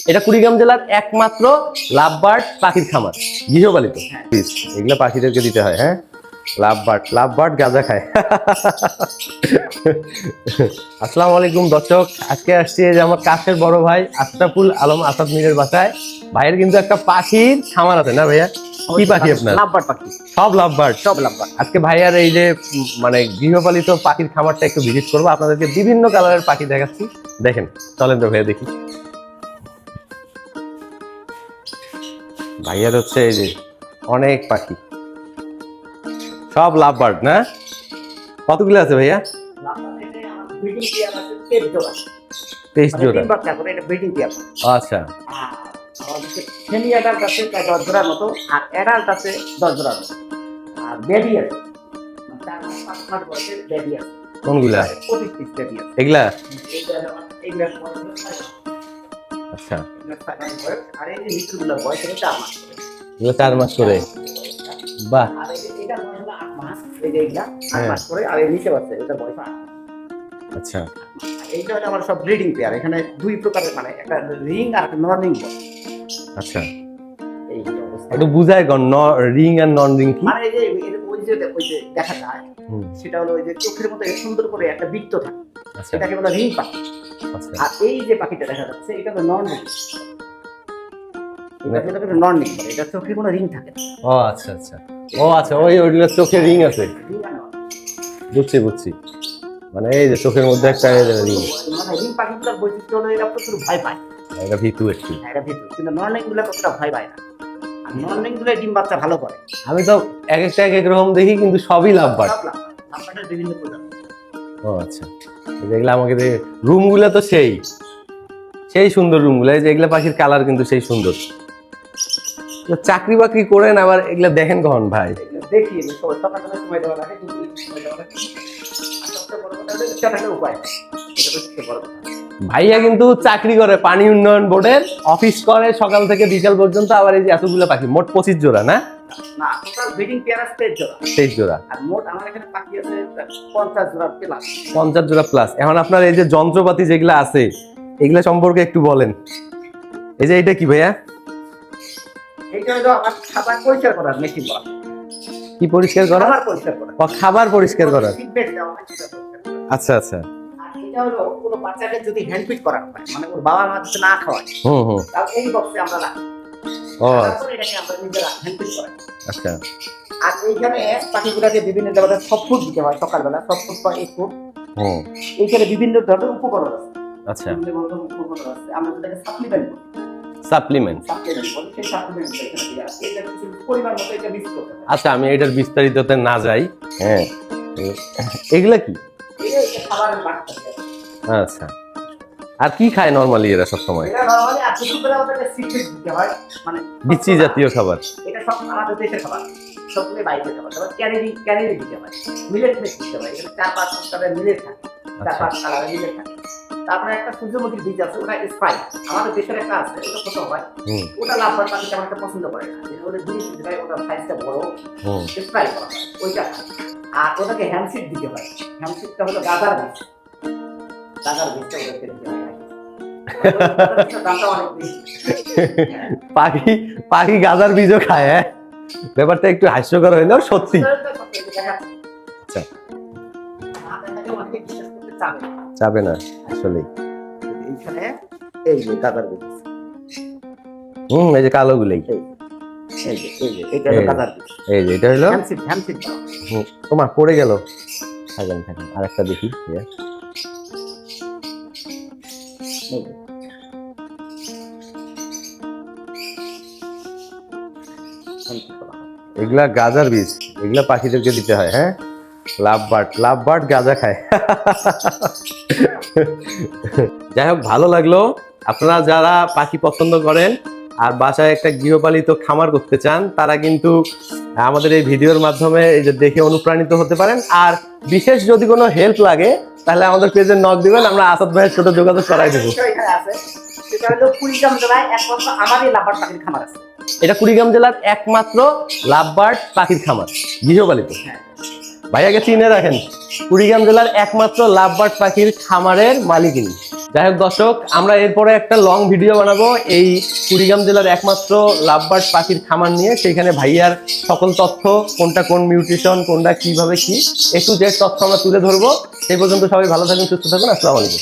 এটা কুড়িগ্রাম জেলার একমাত্র লাভবার্ড পাখির খামার, গৃহপালিত। এগুলা পাখিদেরকে দিতে হয়। হ্যাঁ, লাভবার্ড গাঁজা খায়। আসসালামু আলাইকুম দর্শক, আজকে আসছি এই যে আমার কাছের বড় ভাই আশরাফুল আলম আসাদ মিরের বাসায়। ভাইয়ের কিন্তু একটা পাখির খামার আছে না ভাইয়া? কি পাখি আপনার? লাভবার্ড পাখি। সব লাভবার্ড। আজকে ভাইয়ার এই যে মানে গৃহপালিত পাখির খামারটা একটু ভিজিট করবো, আপনাদেরকে বিভিন্ন কালারের পাখি দেখাচ্ছি। দেখেন, চলেন তো ভাইয়া দেখি। ভাইয়ার হচ্ছে এই যে অনেক পাখি, সব লাভবার্ড না? কতগুলো আছে ভাইয়া? 23 জোড়া। আচ্ছা, কোনগুলা এগুলা? আচ্ছা, এগুলো 4 মাস করে। বাহ, আচ্ছা এইটা হচ্ছে আমার সব ব্রিডিং পেয়ার। এখানে দুই প্রকারের, মানে একটা রিং আর একটা নন রিং। আচ্ছা, এই একটু বুঝায় কোন রিং আর নন রিং কি? মানে এই যে ওই যে দেখা যায়, সেটা হলো ওই যে চোখের মতো সুন্দর করে একটা বৃত্ত থাকে, সেটাকে বলে রিং পাখি। আচ্ছা, আর এই যে পাখিটা দেখা যাচ্ছে এটা হলো নন রিং। এটা হলো নন রিং, এটা চোখে কোনো রিং থাকে না। ও আচ্ছা আচ্ছা, ও আচ্ছা, ওইগুলো চোখে রিং আছে। বুঝছি, মানে এই যে চোখের মধ্যে একটা রিং। মানে রিং পাখিগুলোর বৈশিষ্ট্য হলো এরা প্রচুর ভয় পায়। এটা ভিতু একটু। এটা ভিতু, কিন্তু নন রিং গুলো কতটা ভয় পায় না। আর নন রিং গুলো ডিম বাচ্চা ভালো করে। আমি তো এক একটা এক এক রকম দেখি, কিন্তু সবই লাভবার্ড। লাভবার্ডের বিভিন্ন প্রজাতি। ও আচ্ছা, দেখলে আমাকে রুম গুলা তো সেই সুন্দর রুম গুলা। এই যে এগুলা পাখির কালার কিন্তু সেই সুন্দর। চাকরি বাকরি করেন আবার এগুলা দেখেন কখন ভাই? দেখি সকালবেলা সময় দেওয়া লাগে, সময় দেওয়া লাগে। আর সবচেয়ে বড় কথা হলো ইচ্ছা থাকলে উপায়। এটা হচ্ছে বড় কথা। ভাইয়া কিন্তু চাকরি করে পানি উন্নয়ন বোর্ডের, অফিস করে সকাল থেকে বিকাল পর্যন্ত। আবার এই যে এতগুলো পাখি, মোট 25 জোড়া না? না, টোটাল ব্রিডিং পেয়ার আছে 23 জোড়া। 23 জোড়া। আর মোট আমার এখানে পাখি আছে 50 জোড়া প্লাস। 50 জোড়া প্লাস। এখন আপনার এই যে যন্ত্রপাতি যেগুলো আছে, এগুলা সম্পর্কে একটু বলেন। এই যে এটা কি ভাইয়া? এইটা হলো আমার খাবার পরিষ্কার করার মেশিন বলা। কি পরিষ্কার করা? খাবার পরিষ্কার করা। খাবার পরিষ্কার করা। ফিডব্যাক দেওয়া হয় সেটা পরিষ্কার করা। আচ্ছা আচ্ছা। আর এটা হলো কোনো বাচ্চাকে যদি হ্যান্ড ফিড করা হয়, মানে ওর বাবা মা যদি না খাওয়ায়, তাহলে এই বক্সে আমরা রাখি। ও তারপরে এটাকে আমরা নিজেরা হ্যান্ড ফিড করাই। আচ্ছা। আর এইখানে পাখিগুলোকে বিভিন্ন জায়গায় সব ফুড দিতে হয় সকালবেলা, সব ফুড বা এক ফুড। এইখানে বিভিন্ন ধরনের উপকরণ আছে। আচ্ছা, বিভিন্ন ধরনের উপকরণ আছে। আমরা যেটাকে সাপ্লিমেন্ট বলি। সাপ্লিমেন্ট। বলি, সেই সাপ্লিমেন্ট এখানে দেয়া আছে। এটা কিছু পরিমাণ মতো এটা মিক্স করতে হবে। আচ্ছা, আমি এটার বিস্তারিততে না যাই। হ্যাঁ, এগুলা কি? এটা খাবারের বাক্স। আচ্ছা, আর কি খায় নরমালি এরা সব সময়? এটা নরমালি আর দুপুরবেলা ওদেরকে সিড দিতে হয়, মানে বিচি জাতীয় খাবার। এটা সব আমাদের দেশের খাবার, সবগুলো বাইরের খাবার। তারপর ক্যানেরি দিতে হয়, মিলেট মিক্স দিতে হয়। এটা 4-5 প্রকারের মিলেট থাকে, 4-5 কালারের মিলেট থাকে। তারপরে একটা সূর্যমুখীর বীজ আছে, ওটা স্পাইস। আমাদের দেশের একটা আছে, ওটা ছোট হয়। ওটা লাভবার্ড পাখি তেমন একটা পছন্দ করে না। ওদের জিনিস দিতে হয়, ওটা সাইজটা বড়, স্পাইস করা হয় ওইটা। আর ওটাকে হ্যামসিড দিতে হয়। হ্যামসিডটা হলো গাজার বীজ। গাজার বীজটা ওদেরকে দিতে হয়। দামটা অনেক বেশি। পাখি গাজার বীজও খায়? হ্যাঁ, ব্যাপারটা একটু হাস্যকর হইলেও সত্যি। আচ্ছা, চাবে না আসলে। এইখানে এই যে গাজার বীজ, এই যে কালো গুলাই, এটা হলো গাজার বীজ। এই যে এটা হলো হ্যামসিড। তোমার পড়ে গেল। থাকেন আর একটা দেখি। এগুলা গাজার বীজ, এগুলা পাখিদেরকে দিতে হয়। হ্যাঁ, লাভবার্ড গাজা খায়। যাই হোক, ভালো লাগলো। আপনারা যারা পাখি পছন্দ করেন আর বাসায় একটা গৃহপালিত খামার করতে চান, তারা কিন্তু আমাদের এই ভিডিওর মাধ্যমে এই যে দেখে অনুপ্রাণিত হতে পারেন। আর বিশেষ যদি কোনো হেল্প লাগে, তাহলে আমাদের পেজে নক দিবেন, আমরা আসাদ ভাইয়ের সাথে যোগাযোগ করাই দেবো। এটা কুড়িগ্রাম জেলার একমাত্র লাভবার্ড পাখির খামার, গৃহপালিত। ভাইয়াকে চিনে রাখেন, কুড়িগ্রাম জেলার একমাত্র লাভবার্ড পাখির খামারের মালিকিনী। যাই হোক দর্শক, আমরা এরপরে একটা লং ভিডিও বানাবো এই কুড়িগ্রাম জেলার একমাত্র লাভবার্ড পাখির খামার নিয়ে। সেখানে ভাইয়ার সকল তথ্য, কোনটা কোন মিউটেশন, কোনটা কিভাবে কি A to Z তথ্য আমরা তুলে ধরবো। সেই পর্যন্ত সবাই ভালো থাকুন, সুস্থ থাকুন। আসসালামু আলাইকুম।